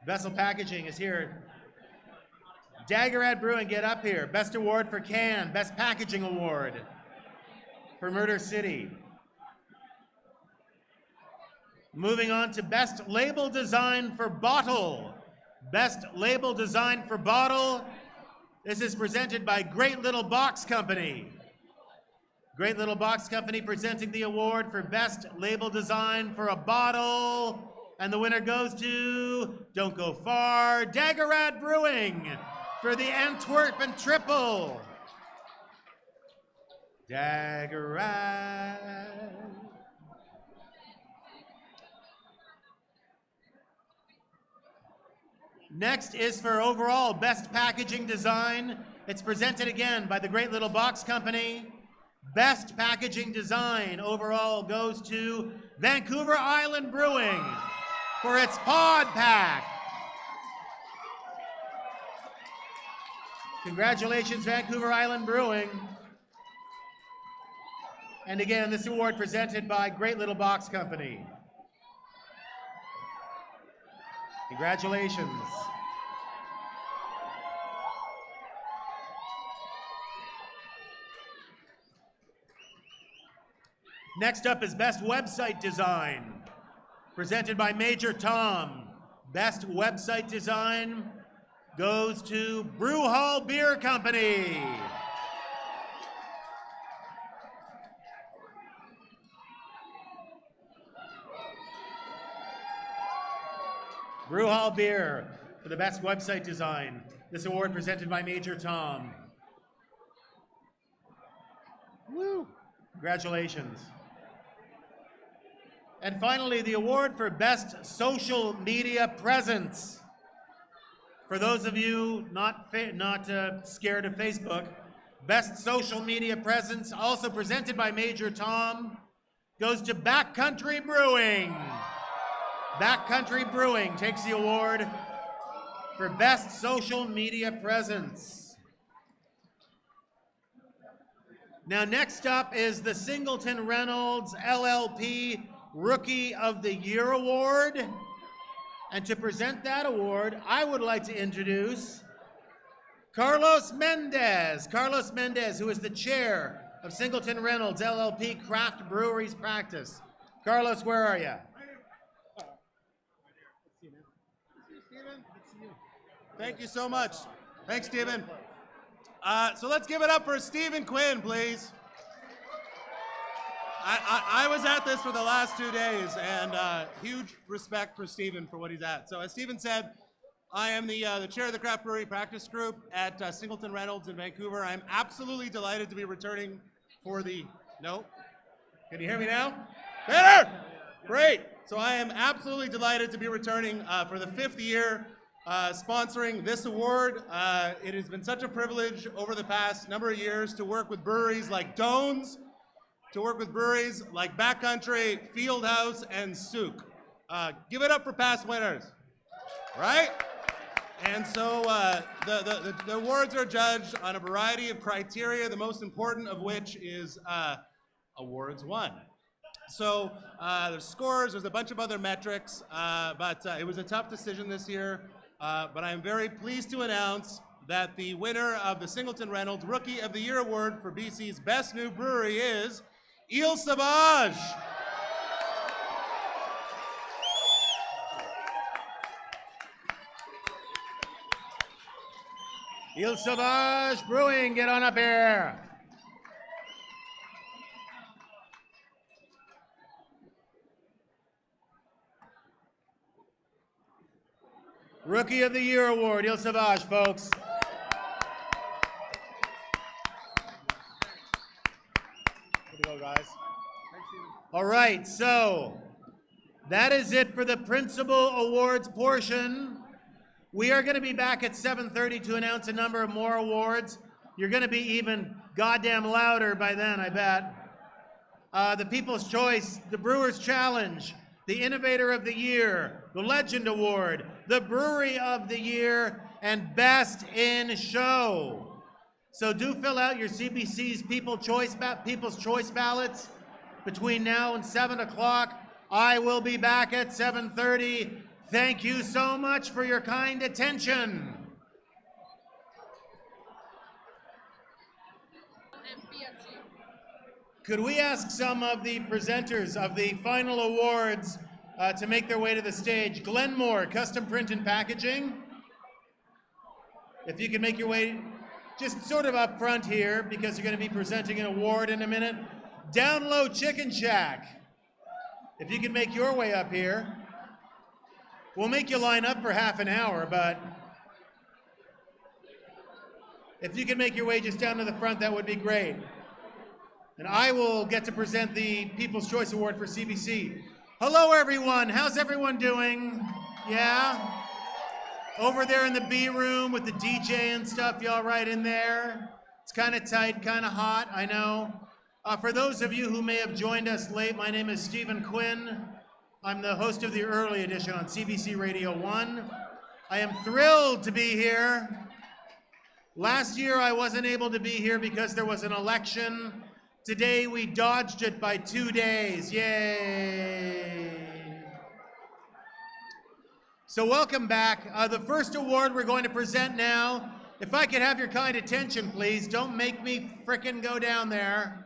Vessel Packaging is here. Daggerad Brewing, get up here. Best award for Can, Best Packaging Award for Murder City. Moving on to Best Label Design for Bottle. Best Label Design for Bottle. This is presented by Great Little Box Company. Great Little Box Company presenting the award for Best Label Design for a Bottle. And the winner goes to, don't go far, Daggerad Brewing for the Antwerpen Triple. Daggerad. Next is for overall Best Packaging Design. It's presented again by the Great Little Box Company. Best Packaging Design overall goes to Vancouver Island Brewing for its Pod Pack. Congratulations, Vancouver Island Brewing. And again, this award presented by Great Little Box Company. Congratulations. Next up is Best Website Design, presented by Major Tom. Best Website Design goes to Brew Hall Beer Company. Brew Hall Beer for the Best Website Design. This award presented by Major Tom. Woo! Congratulations. And finally, the award for Best Social Media Presence. For those of you not scared of Facebook, Best Social Media Presence, also presented by Major Tom, goes to Backcountry Brewing. Backcountry Brewing takes the award for Best Social Media Presence. Now, next up is the Singleton Reynolds LLP Rookie of the Year Award. And to present that award, I would like to introduce Carlos Mendez. Carlos Mendez, who is the chair of Singleton Reynolds LLP Craft Breweries Practice. Carlos, where are you? Thank you so much. Thanks, Stephen. So let's give it up for Stephen Quinn, please. I was at this for the last 2 days, and huge respect for Stephen for what he's at. So as Stephen said, I am the chair of the Craft Brewery Practice Group at Singleton Reynolds in Vancouver. I'm absolutely delighted to be returning for the, no? Can you hear me now? Better! Great. So I am absolutely delighted to be returning for the 5th year sponsoring this award. It has been such a privilege over the past number of years to work with breweries like Doan's, to work with breweries like Backcountry, Fieldhouse, and Souk. Give it up for past winners, right? And so the awards are judged on a variety of criteria, the most important of which is awards won. So there's scores, there's a bunch of other metrics, but it was a tough decision this year. But I'm very pleased to announce that the winner of the Singleton Reynolds Rookie of the Year Award for BC's Best New Brewery is Il Sauvage. Il Sauvage Brewing, get on up here. Rookie of the Year Award, Il Sauvage, folks. Good to go, guys. All right, so that is it for the Principal Awards portion. We are going to be back at 7:30 to announce a number of more awards. You're going to be even goddamn louder by then, I bet. The People's Choice, the Brewers Challenge, the Innovator of the Year, the Legend Award, the Brewery of the Year, and Best in Show. So do fill out your CBC's People's Choice ballots between now and 7 o'clock. I will be back at 7:30. Thank you so much for your kind attention. Could we ask some of the presenters of the final awards to make their way to the stage? Glenmore, Custom Print and Packaging. If you can make your way just sort of up front here, because you're going to be presenting an award in a minute. Down Low Chicken Shack. If you can make your way up here. We'll make you line up for half an hour, but if you can make your way just down to the front, that would be great. And I will get to present the People's Choice Award for CBC. Hello, everyone. How's everyone doing? Yeah? Over there in the B room with the DJ and stuff, y'all right in there? It's kind of tight, kind of hot, I know. For those of you who may have joined us late, my name is Stephen Quinn. I'm the host of the early edition on CBC Radio 1. I am thrilled to be here. Last year I wasn't able to be here because there was an election. Today we dodged it by 2 days. Yay! So welcome back. The first award we're going to present now, if I could have your kind attention, please. Don't make me frickin' go down there.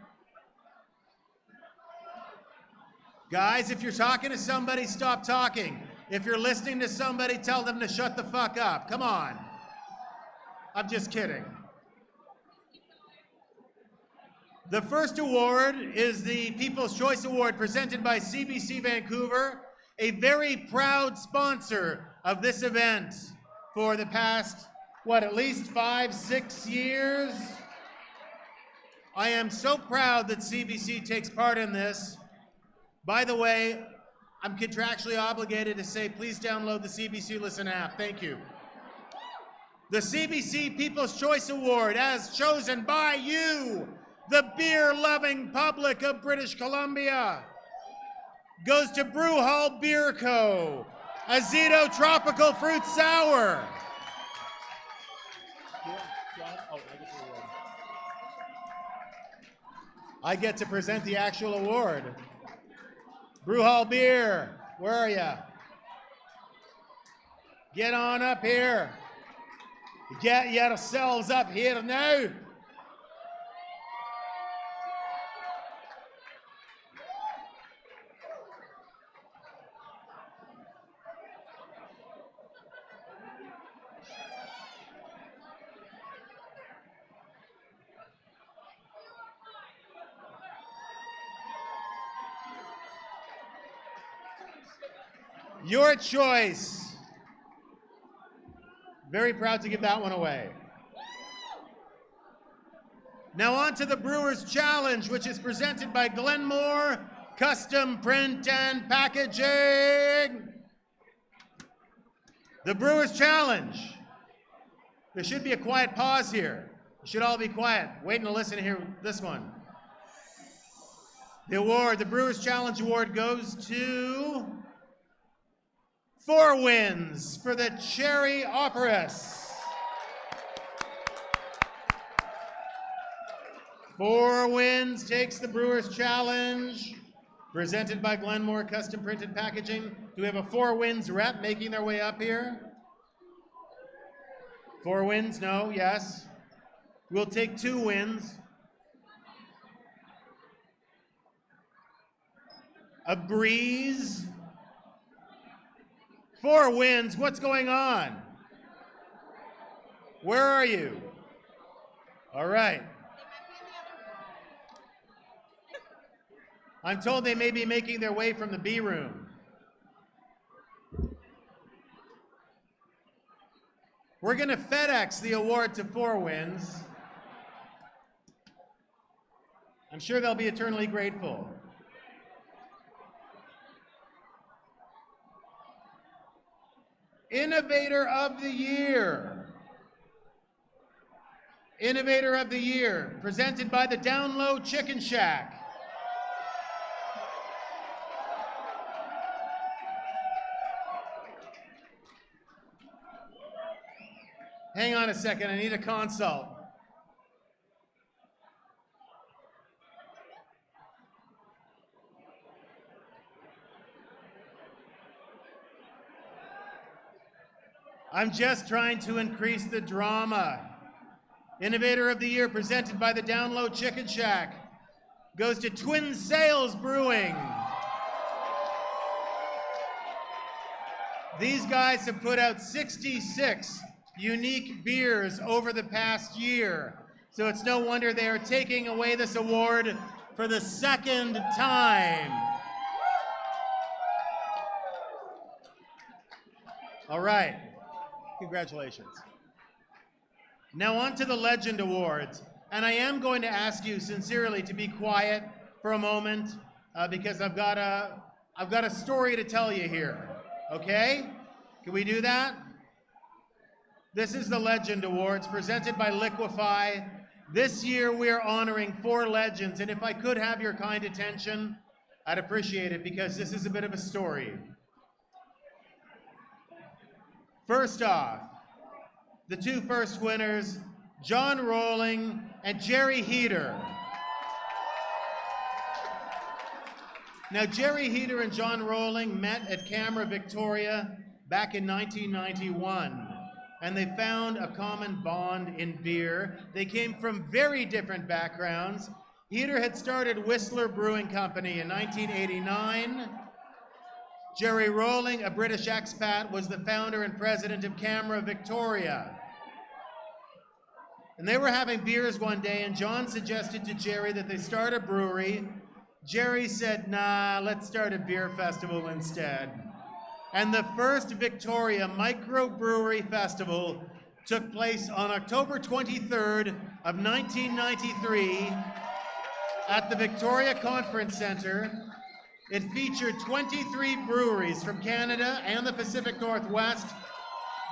Guys, if you're talking to somebody, stop talking. If you're listening to somebody, tell them to shut the fuck up. Come on. I'm just kidding. The first award is the People's Choice Award presented by CBC Vancouver, a very proud sponsor of this event for the past, at least 5-6 years? I am so proud that CBC takes part in this. By the way, I'm contractually obligated to say, please download the CBC Listen app. Thank you. The CBC People's Choice Award, as chosen by you, the beer-loving public of British Columbia, goes to Brew Hall Beer Co., Azito Tropical Fruit Sour. I get to present the actual award. Brew Hall Beer, where are ya? Get on up here. Get yourselves up here now. Your choice. Very proud to give that one away. Now on to the Brewers Challenge, which is presented by Glenmore Custom Print and Packaging. The Brewers Challenge. There should be a quiet pause here. You should all be quiet, waiting to listen to hear this one. The award, the Brewers Challenge Award, goes to 4 wins for the Cherry Operas. 4 wins takes the Brewers Challenge, presented by Glenmore Custom Printed Packaging. Do we have a 4 wins rep making their way up here? 4 wins, no, yes. We'll take 2 wins. A breeze. 4 wins, what's going on? Where are you? All right. I'm told they may be making their way from the B room. We're gonna FedEx the award to 4 wins. I'm sure they'll be eternally grateful. Innovator of the Year. Innovator of the Year, presented by the Down Low Chicken Shack. Hang on a second, I need a consult. I'm just trying to increase the drama. Innovator of the Year, presented by the Down Low Chicken Shack, goes to Twin Sails Brewing. These guys have put out 66 unique beers over the past year, so it's no wonder they are taking away this award for the 2nd time. All right. Congratulations. Now on to the Legend Awards. And I am going to ask you sincerely to be quiet for a moment because I've got a story to tell you here. Okay? Can we do that? This is the Legend Awards presented by Liquify. This year we are honoring 4 legends, and if I could have your kind attention, I'd appreciate it because this is a bit of a story. First off, the 2 first winners, John Rowling and Jerry Heater. Now, Jerry Heater and John Rowling met at Camera Victoria back in 1991, and they found a common bond in beer. They came from very different backgrounds. Heater had started Whistler Brewing Company in 1989. Jerry Rowling, a British expat, was the founder and president of Camera Victoria. And they were having beers one day, and John suggested to Jerry that they start a brewery. Jerry said, nah, let's start a beer festival instead. And the first Victoria Microbrewery Festival took place on October 23rd of 1993 at the Victoria Conference Centre. It featured 23 breweries from Canada and the Pacific Northwest.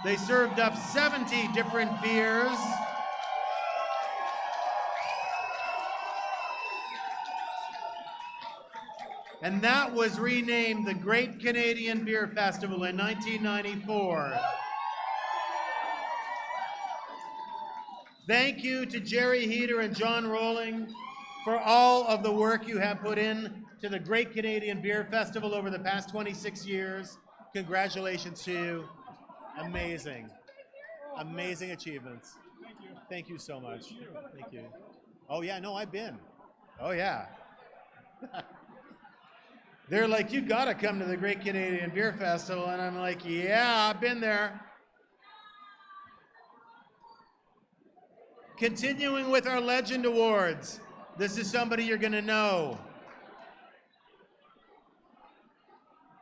They served up 70 different beers. And that was renamed the Great Canadian Beer Festival in 1994. Thank you to Jerry Heater and John Rowling for all of the work you have put in to the Great Canadian Beer Festival over the past 26 years. Congratulations to you. Amazing. Amazing achievements. Thank you. Thank you so much. Thank you. Oh yeah, no, I've been. Oh yeah. They're like, you gotta come to the Great Canadian Beer Festival, and I'm like, yeah, I've been there. Continuing with our Legend Awards, this is somebody you're gonna know.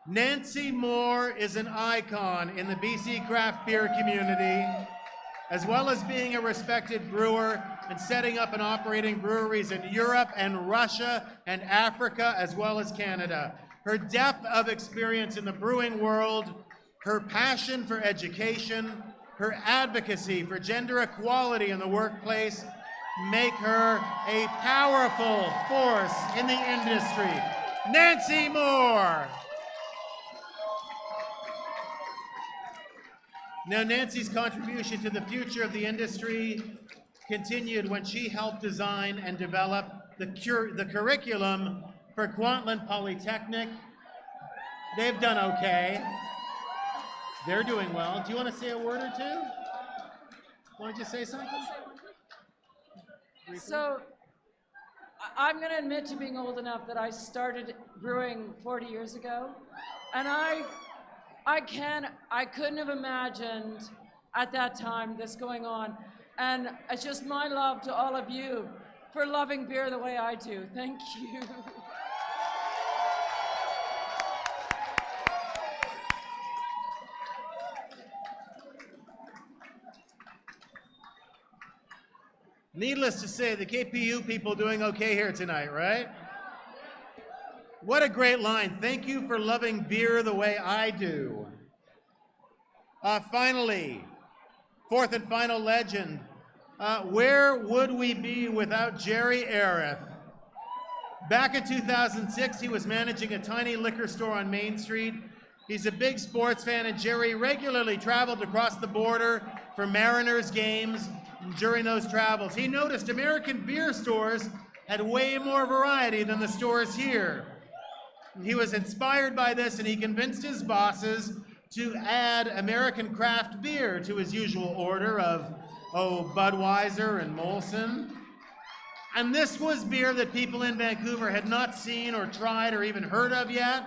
Nancy Moore is an icon in the BC craft beer community, as well as being a respected brewer and setting up and operating breweries in Europe and Russia and Africa, as well as Canada. Her depth of experience in the brewing world, her passion for education, her advocacy for gender equality in the workplace make her a powerful force in the industry. Nancy Moore. Now, Nancy's contribution to the future of the industry continued when she helped design and develop the curriculum for Kwantlen Polytechnic. They've done okay. They're doing well. Do you want to say a word or two? Want to just say something? So, I'm going to admit to being old enough that I started brewing 40 years ago, and I couldn't have imagined at that time this going on. And it's just my love to all of you for loving beer the way I do. Thank you. Needless to say, the KPU people doing okay here tonight, right? What a great line. Thank you for loving beer the way I do. Finally, fourth and final legend. Where would we be without Jerry Areth? Back in 2006, he was managing a tiny liquor store on Main Street. He's a big sports fan, and Jerry regularly traveled across the border for Mariners games. During those travels, he noticed American beer stores had way more variety than the stores here. He was inspired by this, and he convinced his bosses to add American craft beer to his usual order of, Budweiser and Molson. And this was beer that people in Vancouver had not seen or tried or even heard of yet.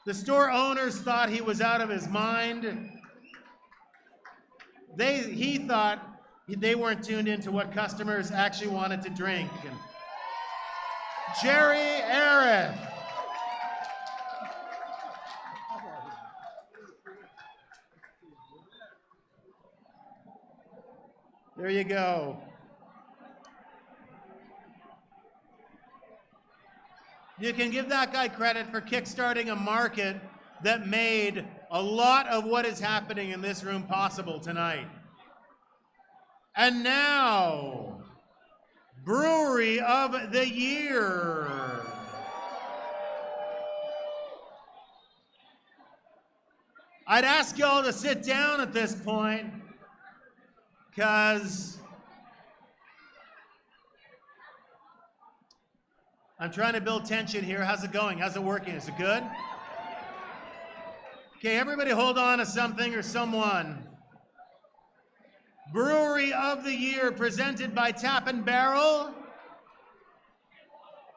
The store owners thought he was out of his mind. He thought they weren't tuned into what customers actually wanted to drink. And Jerry Areth. There you go. You can give that guy credit for kickstarting a market that made a lot of what is happening in this room possible tonight. And now, Brewery of the Year. I'd ask y'all to sit down at this point, because I'm trying to build tension here. How's it going? How's it working? Is it good? Okay, everybody hold on to something or someone. Brewery of the Year presented by Tap and Barrel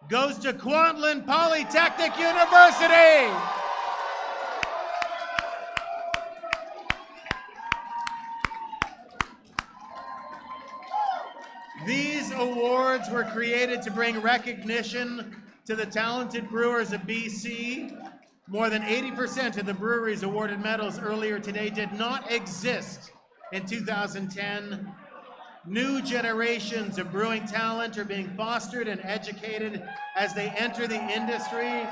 goes to Kwantlen Polytechnic University. These awards were created to bring recognition to the talented brewers of BC. More than 80% of the breweries awarded medals earlier today did not exist in 2010. New generations of brewing talent are being fostered and educated as they enter the industry.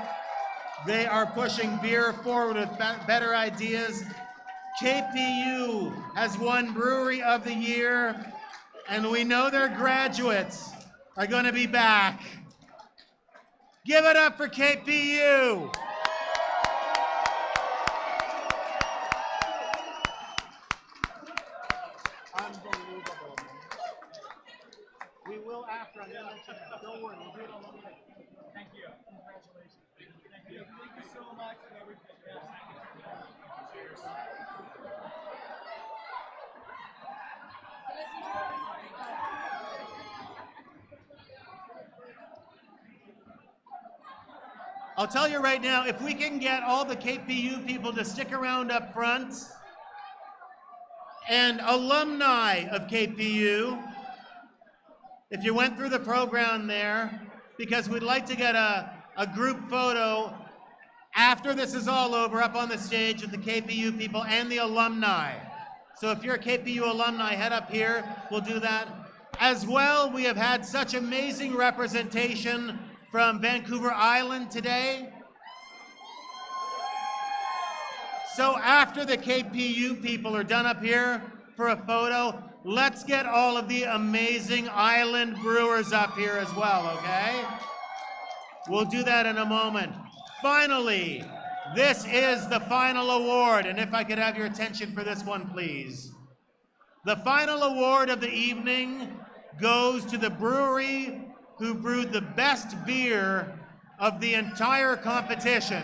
They are pushing beer forward with better ideas. KPU has won Brewery of the Year, and we know their graduates are going to be back. Give it up for KPU. Unbelievable. We will after. I'm going to let you know. Don't worry. We'll do it all over. Thank you. Congratulations. Thank you. Thank you so much for everything. Cheers. I'll tell you right now, if we can get all the KPU people to stick around up front, and alumni of KPU, if you went through the program there, because we'd like to get a group photo after this is all over up on the stage with the KPU people and the alumni. So if you're a KPU alumni, head up here, we'll do that. As well, we have had such amazing representation from Vancouver Island today. So after the KPU people are done up here for a photo, let's get all of the amazing island brewers up here as well, okay? We'll do that in a moment. Finally, this is the final award, and if I could have your attention for this one, please. The final award of the evening goes to the brewery who brewed the best beer of the entire competition.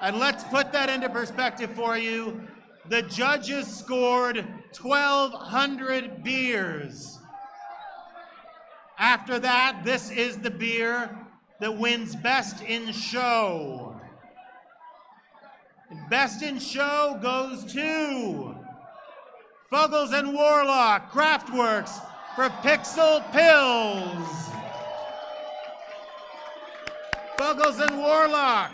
And let's put that into perspective for you. The judges scored 1,200 beers. After that, this is the beer that wins Best in Show. And Best in Show goes to Fuggles and Warlock Craftworks for Pixel Pills. Fuggles and Warlock.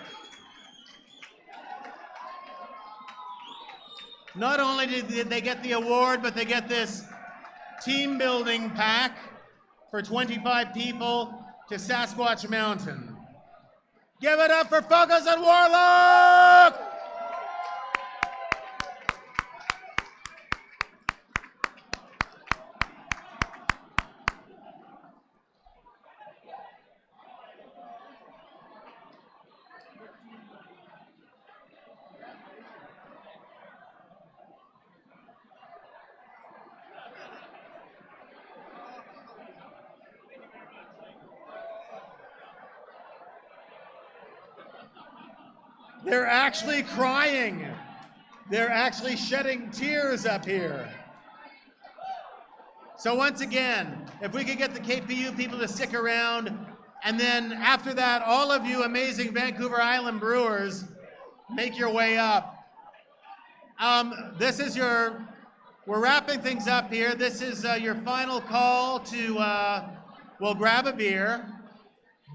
Not only did they get the award, but they get this team building pack for 25 people to Sasquatch Mountain. Give it up for Fuggles and Warlock! They're actually crying. They're actually shedding tears up here. So once again, if we could get the KPU people to stick around, and then after that, all of you amazing Vancouver Island brewers, make your way up. This is we're wrapping things up here. This is your final call to, well, grab a beer.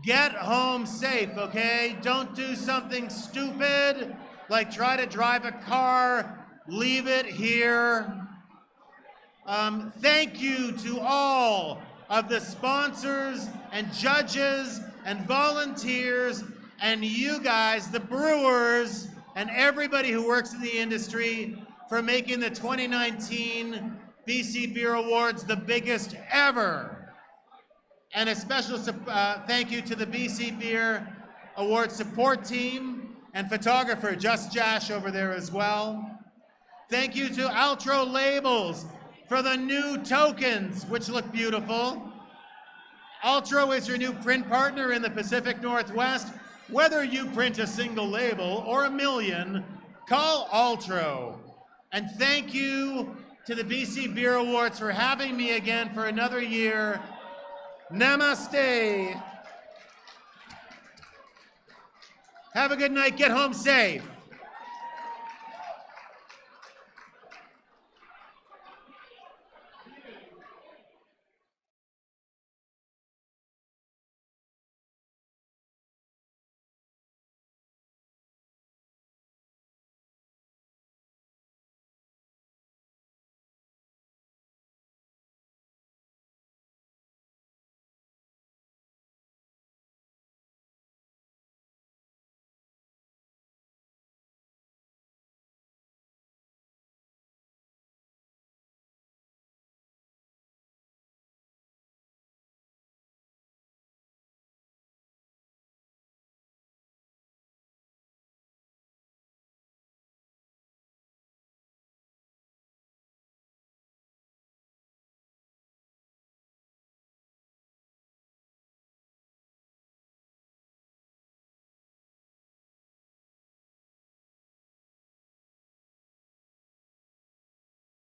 Get home safe, okay? Don't do something stupid, like try to drive a car, leave it here. Thank you to all of the sponsors and judges and volunteers and you guys, the brewers, and everybody who works in the industry for making the 2019 BC Beer Awards the biggest ever. And a special thank you to the BC Beer Award support team and photographer Just Josh over there as well. Thank you to Altro Labels for the new tokens, which look beautiful. Altro is your new print partner in the Pacific Northwest. Whether you print a single label or a million, call Altro. And thank you to the BC Beer Awards for having me again for another year. Namaste. Have a good night. Get home safe.